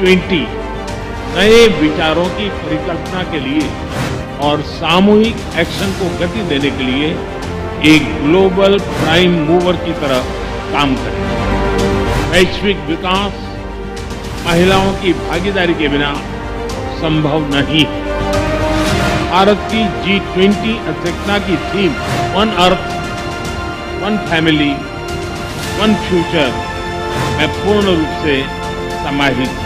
G20 नए विचारों की परिकल्पना के लिए और सामूहिक एक्शन को गति देने के लिए एक ग्लोबल प्राइम मूवर की तरह काम करें। वैश्विक विकास महिलाओं की भागीदारी के बिना संभव नहीं है। भारत की G20 अध्यक्षता की theme one earth, one family, one future में पूर्ण रूप से समाहित है।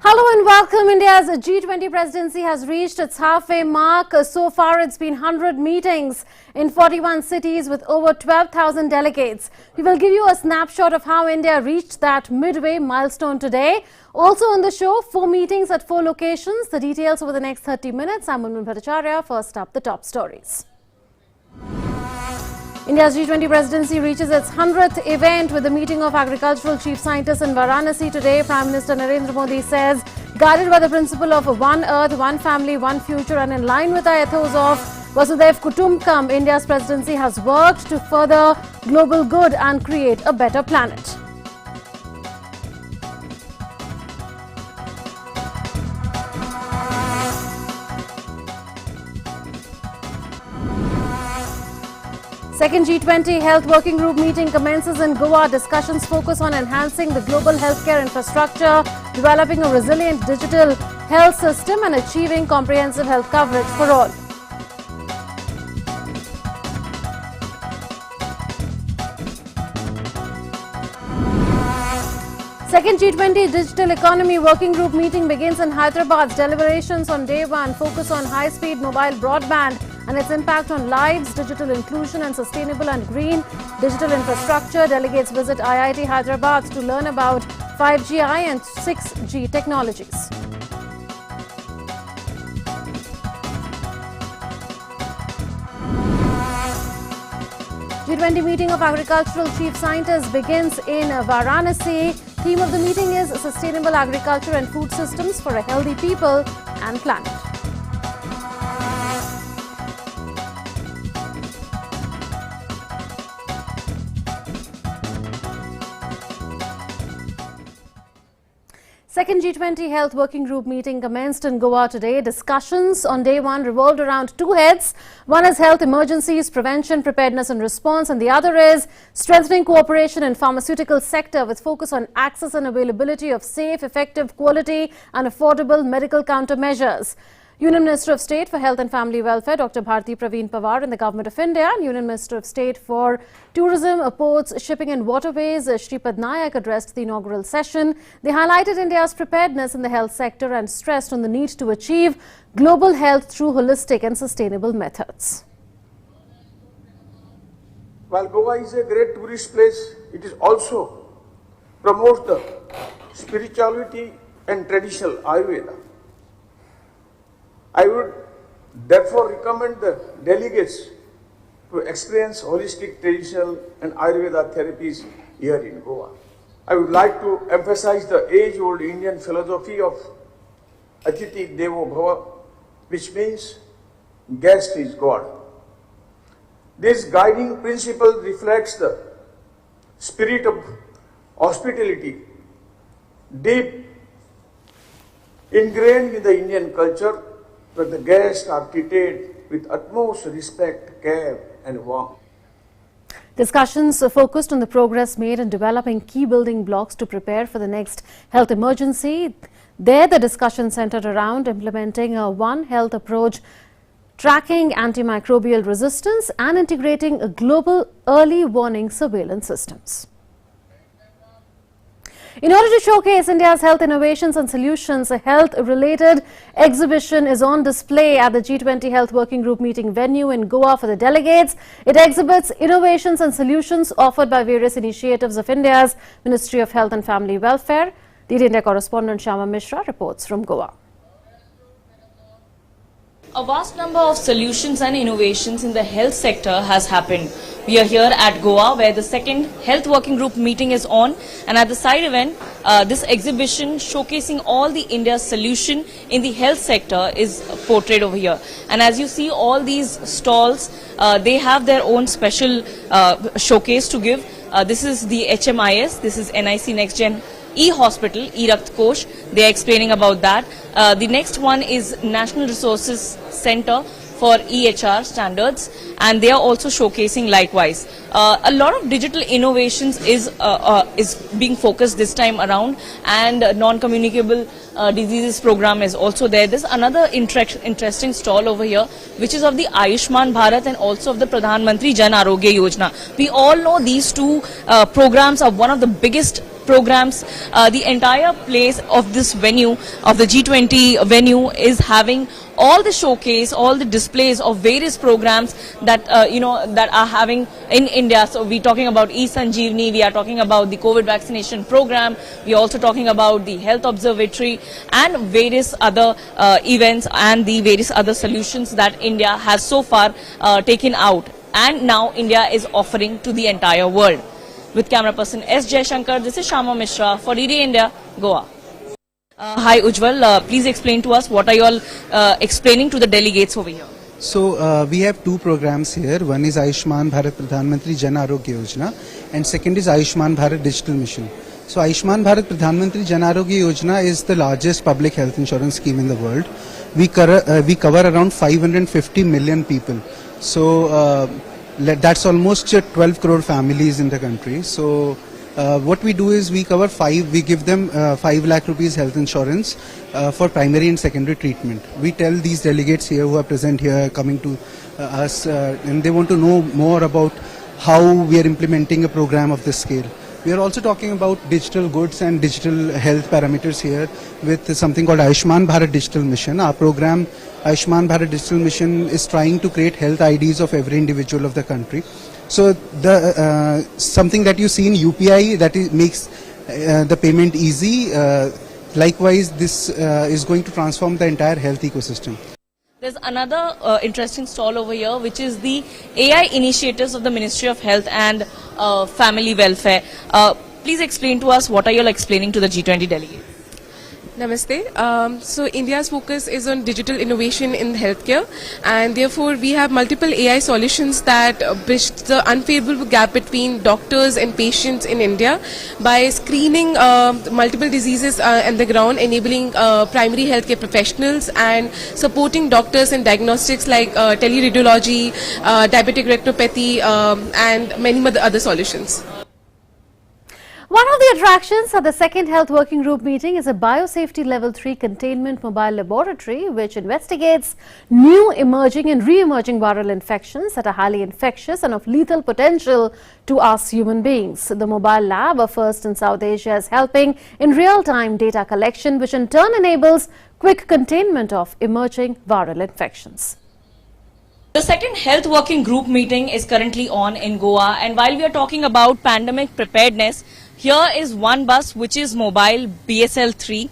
Hello and welcome. India's G20 presidency has reached its halfway mark. So far, it's been 100 meetings in 41 cities with over 12,000 delegates. We will give you a snapshot of how India reached that midway milestone today. Also on the show, 4 meetings at 4 locations. The details over the next 30 minutes. I'm Munmun Bhattacharya. First up, the top stories. India's G20 presidency reaches its 100th event with the meeting of agricultural chief scientists in Varanasi today. Prime Minister Narendra Modi says, guided by the principle of one earth, one family, one future, and in line with our ethos of Vasudhaiv Kutumbakam, India's presidency has worked to further global good and create a better planet. Second G20 Health Working Group meeting commences in Goa. Discussions focus on enhancing the global healthcare infrastructure, developing a resilient digital health system and achieving comprehensive health coverage for all. Second G20 Digital Economy Working Group meeting begins in Hyderabad. Deliberations on day 1 focus on high-speed mobile broadband and its impact on lives, digital inclusion and sustainable and green digital infrastructure. Delegates visit IIT Hyderabad to learn about 5G and 6G technologies. G20 meeting of agricultural chief scientists begins in Varanasi. Theme of the meeting is sustainable agriculture and food systems for a healthy people and planet. Second G20 Health Working Group meeting commenced in Goa today. Discussions on day 1 revolved around 2 heads. One is health emergencies, prevention, preparedness and response, and the other is strengthening cooperation in pharmaceutical sector with focus on access and availability of safe, effective, quality and affordable medical countermeasures. Union Minister of State for Health and Family Welfare, Dr. Bharti Praveen Pawar in the Government of India, and Union Minister of State for Tourism, Ports, Shipping and Waterways, Shripad Nayak addressed the inaugural session. They highlighted India's preparedness in the health sector and stressed on the need to achieve global health through holistic and sustainable methods. While Goa is a great tourist place, it is also promotes the spirituality and traditional Ayurveda. I would therefore recommend the delegates to experience holistic traditional and Ayurveda therapies here in Goa. I would like to emphasize the age-old Indian philosophy of Atiti Devo Bhava, which means guest is God. This guiding principle reflects the spirit of hospitality, deep ingrained in the Indian culture, where the guests are treated with utmost respect, care and warmth. Discussions focused on the progress made in developing key building blocks to prepare for the next health emergency. There, the discussion centered around implementing a One Health approach, tracking antimicrobial resistance and integrating a global early warning surveillance systems. In order to showcase India's health innovations and solutions, a health-related exhibition is on display at the G20 Health Working Group meeting venue in Goa for the delegates. It exhibits innovations and solutions offered by various initiatives of India's Ministry of Health and Family Welfare. The India correspondent Shyama Mishra reports from Goa. A vast number of solutions and innovations in the health sector has happened. We are here at Goa where the second health working group meeting is on, and at the side event, this exhibition showcasing all the India's solution in the health sector is portrayed over here. And as you see all these stalls, they have their own special showcase to give. This is the HMIS, this is NIC Next Gen E-Hospital, E-Rakt Kosh. They are explaining about that. The next one is National Resources Center for EHR standards, and they are also showcasing likewise. A lot of digital innovations is being focused this time around, and non-communicable diseases program is also there. There's another interesting stall over here, which is of the Ayushman Bharat and also of the Pradhan Mantri Jan Arogya Yojana. We all know these two programs are one of the biggest programs. The entire place of this venue, of the G20 venue, is having all the showcase, all the displays of various programs that that are having in India. So we're talking about E-Sanjeevani, we are talking about the COVID vaccination program, we are also talking about the health observatory and various other events and the various other solutions that India has so far taken out, and now India is offering to the entire world. With camera person S. Jaishankar, this is Shyama Mishra for DD India, Goa. Hi Ujjwal, please explain to us what are you all explaining to the delegates over here. So we have two programs here. One is Ayushman Bharat Pradhan Mantri Jan Arogya Yojana, and second is Ayushman Bharat Digital Mission. So Ayushman Bharat Pradhan Mantri Jan Arogya Yojana is the largest public health insurance scheme in the world. We cover around 550 million people. So that's almost 12 crore families in the country. So what we do is we give them 5 lakh rupees health insurance for primary and secondary treatment. We tell these delegates here who are present here coming to us and they want to know more about how we are implementing a program of this scale. We are also talking about digital goods and digital health parameters here with something called Ayushman Bharat Digital Mission. Our program Ayushman Bharat Digital Mission is trying to create health IDs of every individual of the country. So the something that you see in UPI that makes the payment easy. Likewise, this is going to transform the entire health ecosystem. There's another interesting stall over here, which is the AI initiatives of the Ministry of Health and Family Welfare. Please explain to us what are you all explaining to the G20 delegates. Namaste. So India's focus is on digital innovation in healthcare, and therefore we have multiple AI solutions that bridge the unfavorable gap between doctors and patients in India by screening multiple diseases on the ground, enabling primary healthcare professionals and supporting doctors in diagnostics like teleradiology, diabetic retinopathy, and many other solutions. One of the attractions at the second Health Working Group meeting is a Biosafety Level 3 Containment Mobile Laboratory which investigates new emerging and re-emerging viral infections that are highly infectious and of lethal potential to us human beings. The mobile lab, a first in South Asia, is helping in real-time data collection which in turn enables quick containment of emerging viral infections. The second Health Working Group meeting is currently on in Goa, and while we are talking about pandemic preparedness, here is one bus which is mobile BSL-3.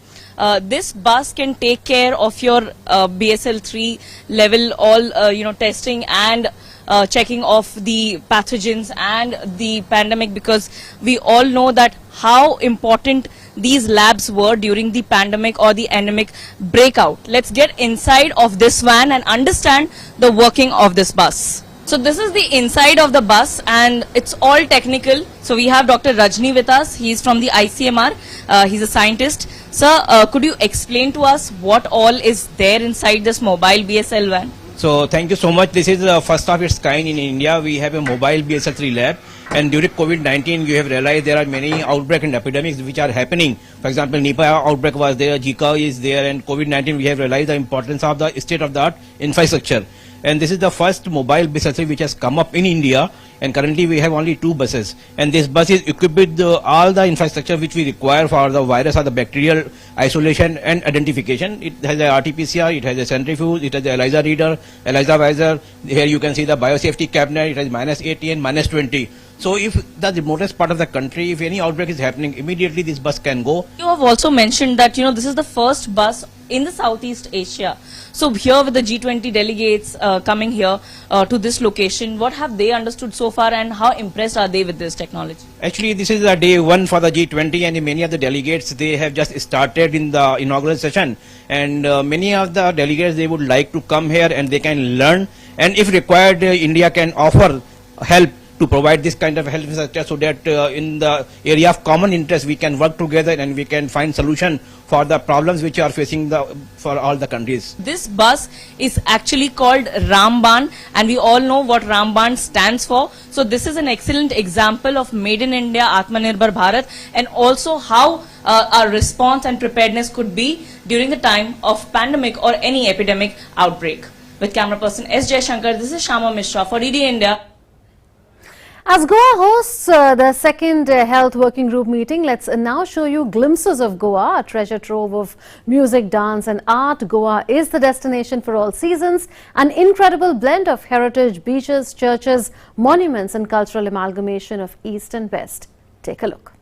This bus can take care of your BSL-3 level, all testing and checking of the pathogens and the pandemic, because we all know that how important these labs were during the pandemic or the endemic breakout. Let's get inside of this van and understand the working of this bus. So this is the inside of the bus and it's all technical. So we have Dr. Rajni with us. He's from the ICMR. He's a scientist. Sir, could you explain to us what all is there inside this mobile BSL van? So thank you so much. This is the first of its kind in India. We have a mobile BSL-3 lab, and during COVID-19 you have realized there are many outbreaks and epidemics which are happening. For example, Nipah outbreak was there, Zika is there, and COVID-19 we have realized the importance of the state-of-the-art infrastructure. And this is the first mobile BSL-3 which has come up in India, and currently we have only 2 buses, and this bus is equipped with all the infrastructure which we require for the virus or the bacterial isolation and identification. It has a RT-PCR, it has a centrifuge, it has a ELISA reader, ELISA visor. Here you can see the biosafety cabinet. It has -80 and -20. So if the remotest part of the country, if any outbreak is happening, immediately this bus can go. You have also mentioned that, this is the first bus in the Southeast Asia. So here with the G20 delegates coming here to this location, what have they understood so far and how impressed are they with this technology? Actually, this is the day one for the G20, and many of the delegates, they have just started in the inaugural session, and many of the delegates, they would like to come here and they can learn, and if required, India can offer help to provide this kind of health infrastructure, so that in the area of common interest we can work together and we can find solution for the problems which are facing for all the countries. This bus is actually called Ramban, and we all know what Ramban stands for. So this is an excellent example of Made in India, Atmanirbhar Bharat, and also how our response and preparedness could be during the time of pandemic or any epidemic outbreak. With camera person S. Jaishankar, this is Shama Mishra for DD India. As Goa hosts the second Health Working Group meeting, let's now show you glimpses of Goa, a treasure trove of music, dance and art. Goa is the destination for all seasons, an incredible blend of heritage, beaches, churches, monuments and cultural amalgamation of East and West. Take a look.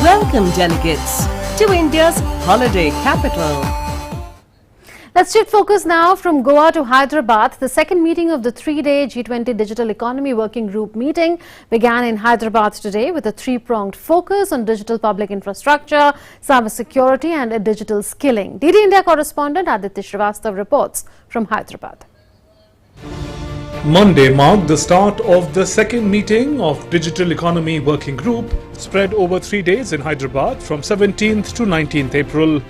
Welcome, delegates, to India's holiday capital. Let's shift focus now from Goa to Hyderabad. The second meeting of the three-day G20 Digital Economy Working Group meeting began in Hyderabad today with a three-pronged focus on digital public infrastructure, cybersecurity and digital skilling. DD India correspondent Aditya Srivastav reports from Hyderabad. Monday marked the start of the second meeting of Digital Economy Working Group, spread over 3 days in Hyderabad from 17th to 19th April.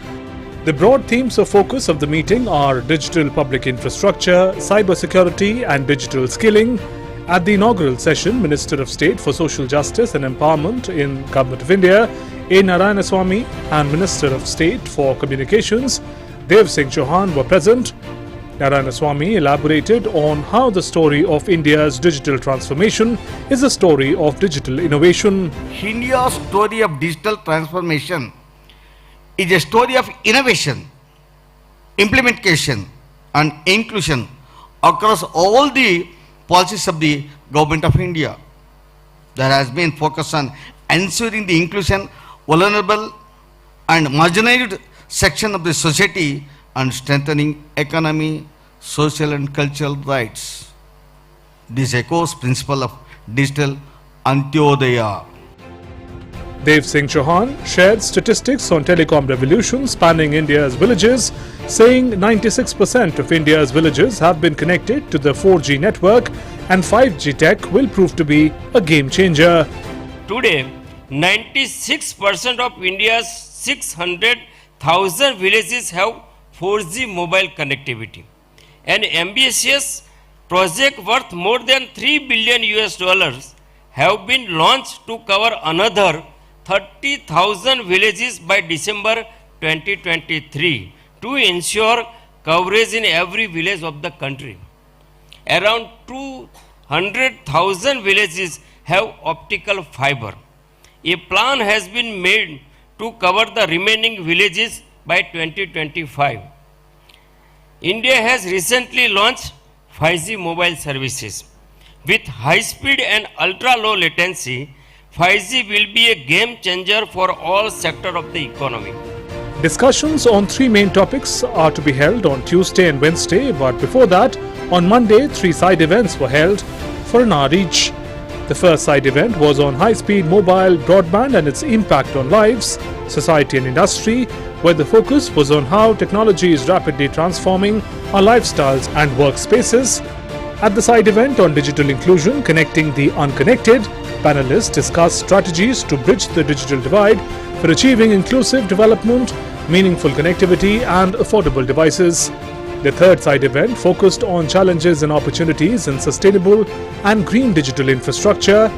The broad themes of focus of the meeting are digital public infrastructure, cybersecurity and digital skilling. At the inaugural session, Minister of State for Social Justice and Empowerment in Government of India, A. Narayanaswamy, and Minister of State for Communications, Dev Singh Chauhan were present. Narayanaswamy elaborated on how the story of India's digital transformation is a story of digital innovation. India's story of digital transformation is a story of innovation, implementation and inclusion across all the policies of the Government of India. There has been focus on ensuring the inclusion, vulnerable and marginalized section of the society and strengthening economy, social and cultural rights. This echoes principle of digital Antyodaya. Dev Singh Chauhan shared statistics on telecom revolution spanning India's villages, saying 96% of India's villages have been connected to the 4G network and 5G tech will prove to be a game changer. Today, 96% of India's 600,000 villages have 4G mobile connectivity. An ambitious project worth more than $3 billion have been launched to cover another 30,000 villages by December 2023 to ensure coverage in every village of the country. Around 200,000 villages have optical fiber. A plan has been made to cover the remaining villages by 2025. India has recently launched 5G mobile services. With high speed and ultra low latency, 5G will be a game changer for all sectors of the economy. Discussions on three main topics are to be held on Tuesday and Wednesday, but before that, on Monday, 3 side events were held for an hour each. The first side event was on high-speed mobile broadband and its impact on lives, society and industry, where the focus was on how technology is rapidly transforming our lifestyles and workspaces. At the side event on digital inclusion, connecting the unconnected, panelists discussed strategies to bridge the digital divide for achieving inclusive development, meaningful connectivity and affordable devices. The third side event focused on challenges and opportunities in sustainable and green digital infrastructure.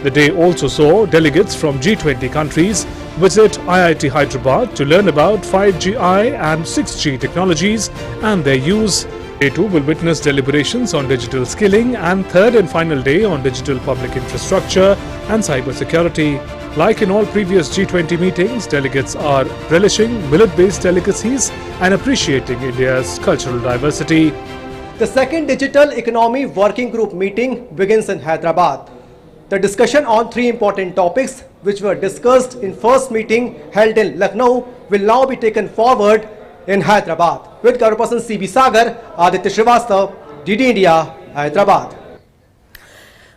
The day also saw delegates from G20 countries visit IIT Hyderabad to learn about 5G and 6G technologies and their use. Day 2 will witness deliberations on digital skilling and third and final day on digital public infrastructure and cybersecurity. Like in all previous G20 meetings, delegates are relishing millet-based delicacies and appreciating India's cultural diversity. The second Digital Economy Working Group meeting begins in Hyderabad. The discussion on 3 important topics which were discussed in first meeting held in Lucknow will now be taken forward in Hyderabad. With camera person CB Sagar, Aditya Srivastav, DD India, Hyderabad.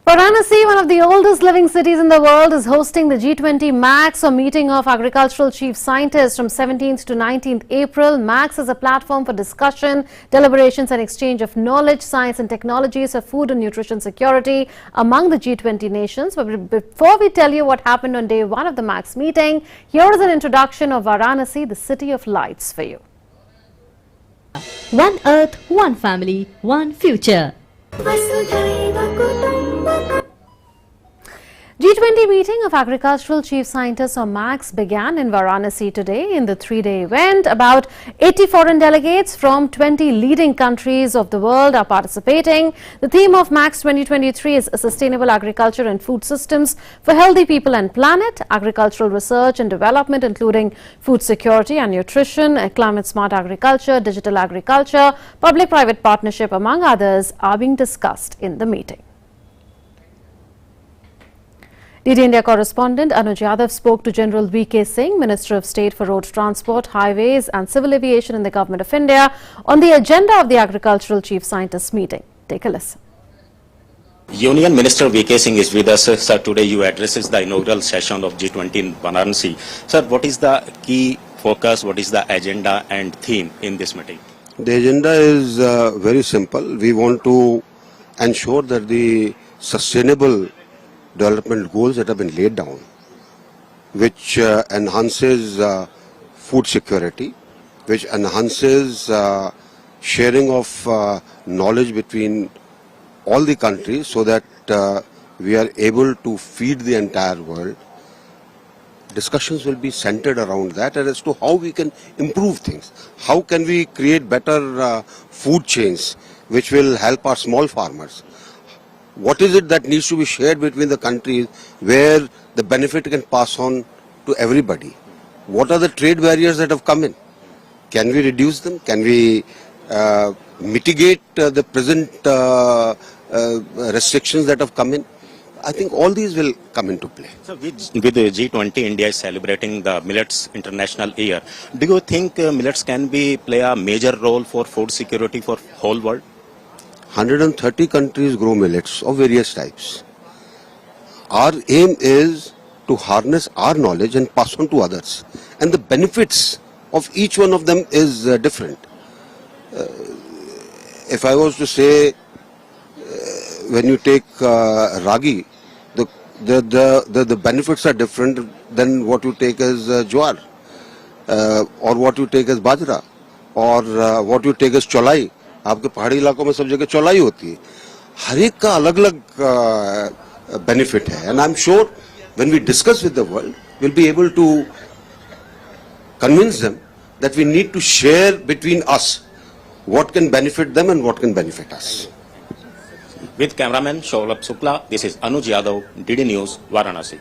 Varanasi, one of the oldest living cities in the world, is hosting the G20 MAX, or meeting of agricultural chief scientists, from 17th to 19th April. MAX is a platform for discussion, deliberations and exchange of knowledge, science and technologies for food and nutrition security among the G20 nations. But before we tell you what happened on day 1 of the MAX meeting, here is an introduction of Varanasi, the city of lights, for you. One Earth, one family, one future. G20 meeting of agricultural chief scientists, or MAX, began in Varanasi today. In the 3-day event, about 80 foreign delegates from 20 leading countries of the world are participating. The theme of MAX 2023 is sustainable agriculture and food systems for healthy people and planet. Agricultural research and development, including food security and nutrition, climate smart agriculture, digital agriculture, public-private partnership, among others, are being discussed in the meeting. DD India correspondent Anuj Yadav spoke to General V.K. Singh, Minister of State for Road Transport, Highways and Civil Aviation in the Government of India, on the agenda of the Agricultural Chief Scientists meeting. Take a listen. Union Minister V.K. Singh is with us. Sir, today you addresses the inaugural session of G20 in Varanasi. Sir, what is the key focus, what is the agenda and theme in this meeting? The agenda is very simple. We want to ensure that the sustainable development goals that have been laid down, which enhances food security, which enhances sharing of knowledge between all the countries so that we are able to feed the entire world. Discussions will be centered around that and as to how we can improve things. How can we create better food chains which will help our small farmers? What is it that needs to be shared between the countries where the benefit can pass on to everybody? What are the trade barriers that have come in? Can we reduce them? Can we mitigate the present restrictions that have come in? I think all these will come into play. So with the G20, India is celebrating the Millets International Year. Do you think millets can play a major role for food security for whole world? 130 countries grow millets of various types. Our aim is to harness our knowledge and pass on to others. And the benefits of each one of them is different. If I was to say, when you take ragi, the benefits are different than what you take as jowar, or what you take as bajra, or what you take as cholai. आपके पहाड़ी इलाकों में सब जगह चौलाई होती है. हर एक का अलग अलग benefit है. And I'm sure when we discuss with the world, we'll be able to convince them that we need to share between us what can benefit them and what can benefit us. With cameraman Shaulab Sukla, this is Anuj Yadav, DD News, Varanasi.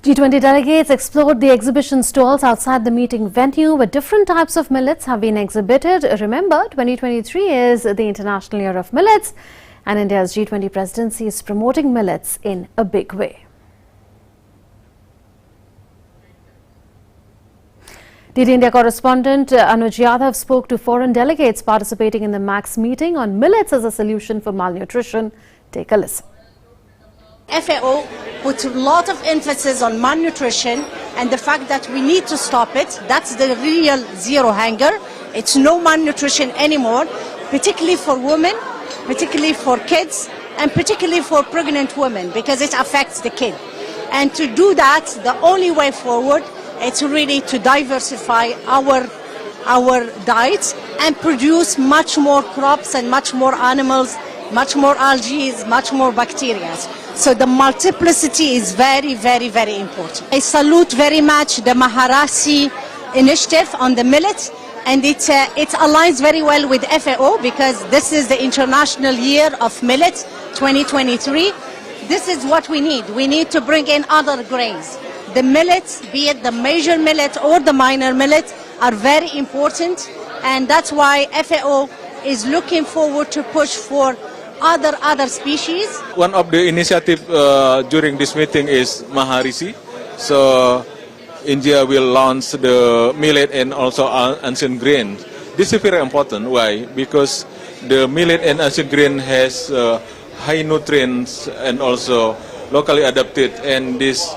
G20 delegates explored the exhibition stalls outside the meeting venue where different types of millets have been exhibited. Remember, 2023 is the International Year of Millets and India's G20 presidency is promoting millets in a big way. DD India correspondent Anuj Yadav spoke to foreign delegates participating in the MAX meeting on millets as a solution for malnutrition. Take a listen. FAO puts a lot of emphasis on malnutrition and the fact that we need to stop it. That's the real zero hunger. It's no malnutrition anymore, particularly for women, particularly for kids, and particularly for pregnant women because it affects the kid. And to do that, the only way forward it's really to diversify our diets and produce much more crops and much more animals, much more algae, much more bacteria. So the multiplicity is very, very, very important. I salute very much the Maharasi initiative on the millet, and it aligns very well with FAO because this is the International Year of Millet 2023. This is what we need. We need to bring in other grains. The millets, be it the major millet or the minor millet, are very important, and that's why FAO is looking forward to push for other species. One of the initiatives during this meeting is Maharishi. So India will launch the millet and also ancient grain. This is very important. Why? Because the millet and ancient grain has high nutrients and also locally adapted, and this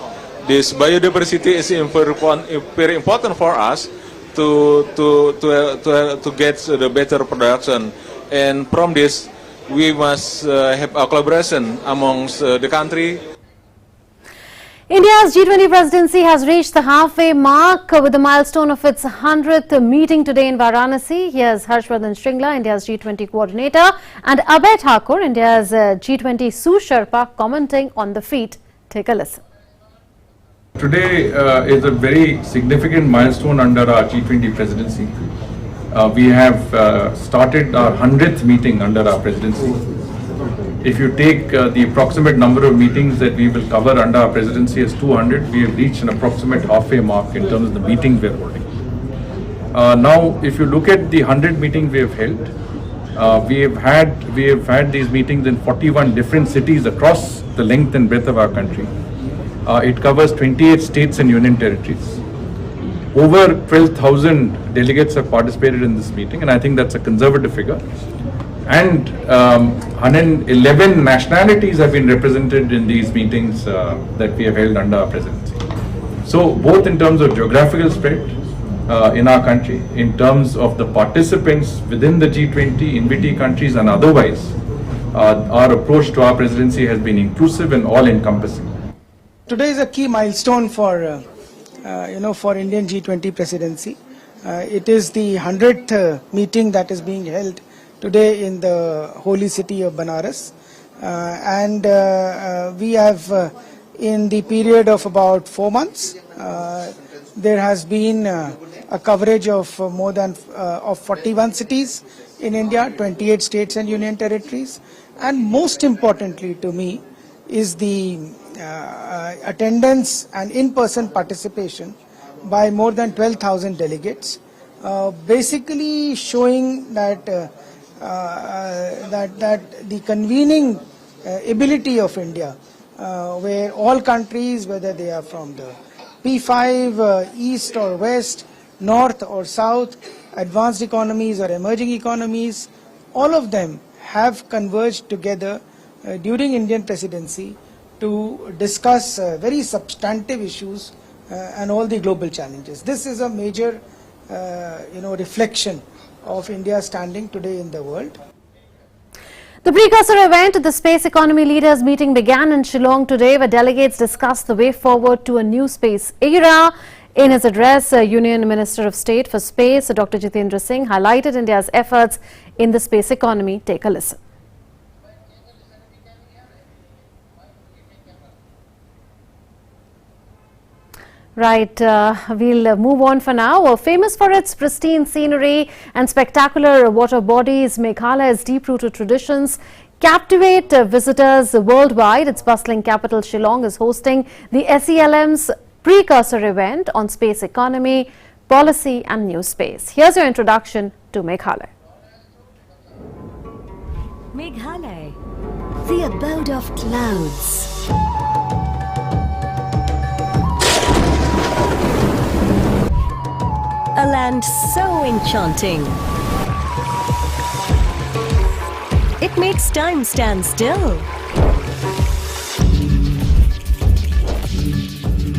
biodiversity is very important for us to get the better production, and from this we must have a collaboration amongst the country. India's G20 presidency has reached the halfway mark with the milestone of its 100th meeting today in Varanasi. Here's Harshvardhan Shringla, India's G20 coordinator, and Abhay Thakur, India's G20 Sous Sherpa, commenting on the feat. Take a listen. Today is a very significant milestone under our G20 presidency. We have started our 100th meeting under our presidency. If you take the approximate number of meetings that we will cover under our presidency as 200, we have reached an approximate halfway mark in terms of the meetings we are holding. Now, if you look at the 100 meetings we have held, we have had these meetings in 41 different cities across the length and breadth of our country. It covers 28 states and union territories. Over 12,000 delegates have participated in this meeting, and I think that's a conservative figure. And 111 nationalities have been represented in these meetings that we have held under our presidency. So both in terms of geographical spread in our country, in terms of the participants within the G20, invitee countries and otherwise, our approach to our presidency has been inclusive and all-encompassing. Today is a key milestone for for Indian G20 presidency. It is the 100th meeting that is being held today in the holy city of Banaras, and we have in the period of about 4 months there has been a coverage of more than 41 cities in India, 28 states and union territories, and most importantly to me is the attendance and in-person participation by more than 12,000 delegates, basically showing that that the convening ability of India, where all countries, whether they are from the P5, East or West, North or South, advanced economies or emerging economies, all of them have converged together during Indian presidency to discuss very substantive issues and all the global challenges. This is a major reflection of India's standing today in the world. The precursor event, the Space Economy Leaders meeting, began in Shillong today, where delegates discussed the way forward to a new space era. In his address, Union Minister of State for Space, Dr. Jitendra Singh, highlighted India's efforts in the space economy. Take a listen. Right, we'll move on for now. Famous for its pristine scenery and spectacular water bodies, Meghalaya's deep-rooted traditions captivate visitors worldwide. Its bustling capital, Shillong, is hosting the SELM's precursor event on space economy, policy and new space. Here's your introduction to Meghalaya. Meghalaya, the abode of clouds. A land so enchanting. It makes time stand still.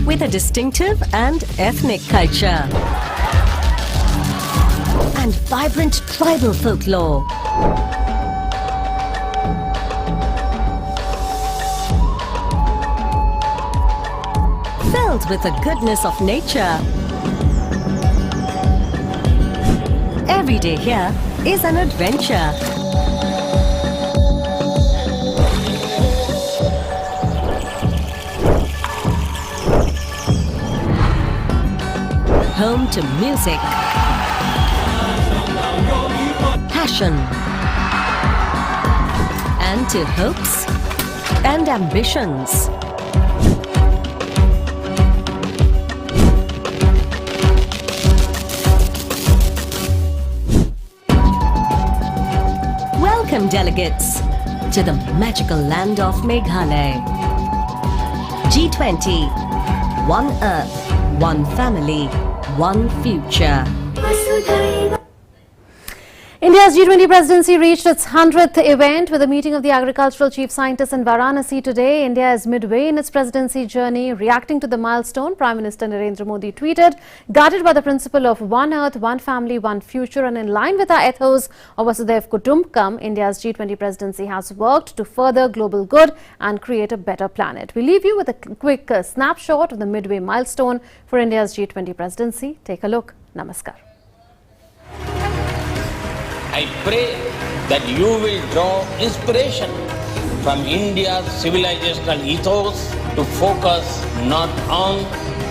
With a distinctive and ethnic culture. And vibrant tribal folklore. Filled with the goodness of nature. Every day here is an adventure. Home to music, passion, and to hopes and ambitions. Welcome, delegates, to the magical land of Meghalaya. G20, one Earth, one family, one future. India's G20 presidency reached its 100th event with a meeting of the agricultural chief scientists in Varanasi today. India is midway in its presidency journey. Reacting to the milestone, Prime Minister Narendra Modi tweeted, guided by the principle of one earth, one family, one future, and in line with our ethos of Vasudhaiv Kutumbakam, India's G20 presidency has worked to further global good and create a better planet. We leave you with a quick snapshot of the midway milestone for India's G20 presidency. Take a look. Namaskar. I pray that you will draw inspiration from India's civilizational ethos to focus not on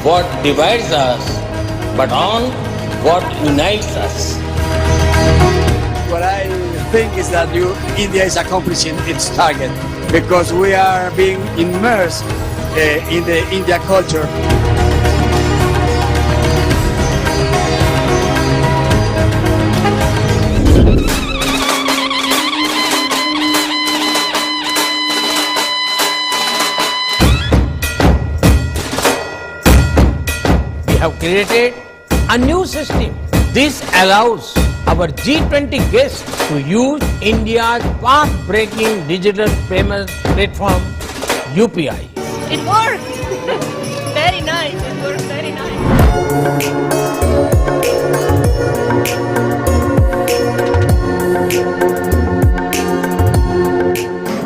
what divides us, but on what unites us. What I think is that India is accomplishing its target because we are being immersed in the India culture. Have created a new system. This allows our G20 guests to use India's path-breaking digital payment platform UPI. It worked! Very nice, it worked very nice.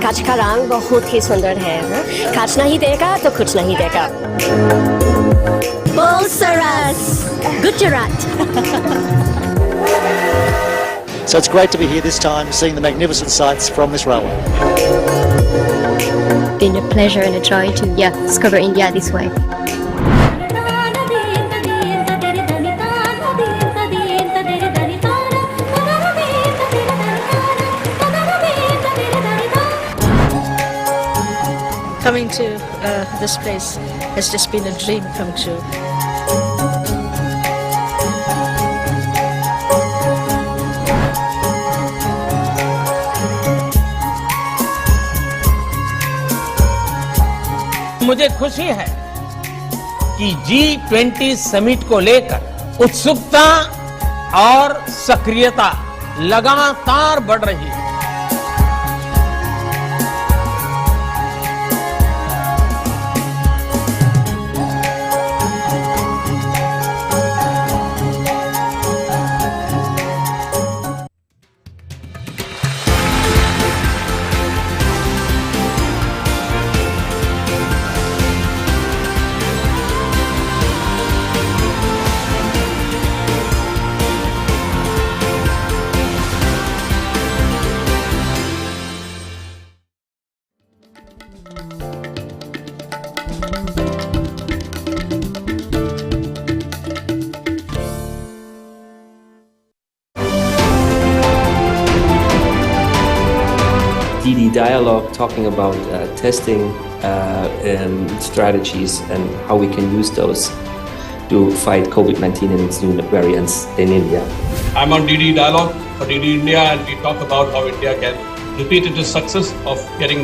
कांच का रंग बहुत ही सुंदर है कांच नहीं देगा तो कुछ नहीं देगा Bolsaras Gujarat. So it's great to be here this time, seeing the magnificent sights from this railway. Been a pleasure and a joy to discover India this way. Coming to this place has just been a dream come true. मुझे खुशी है कि G20 summit को लेकर उत्सुकता और सक्रियता लगातार बढ़ रही है। DD Dialogue, talking about testing strategies and how we can use those to fight COVID-19 and its new variants in India. I'm on DD Dialogue for DD India, and we talk about how India can repeat its success of getting down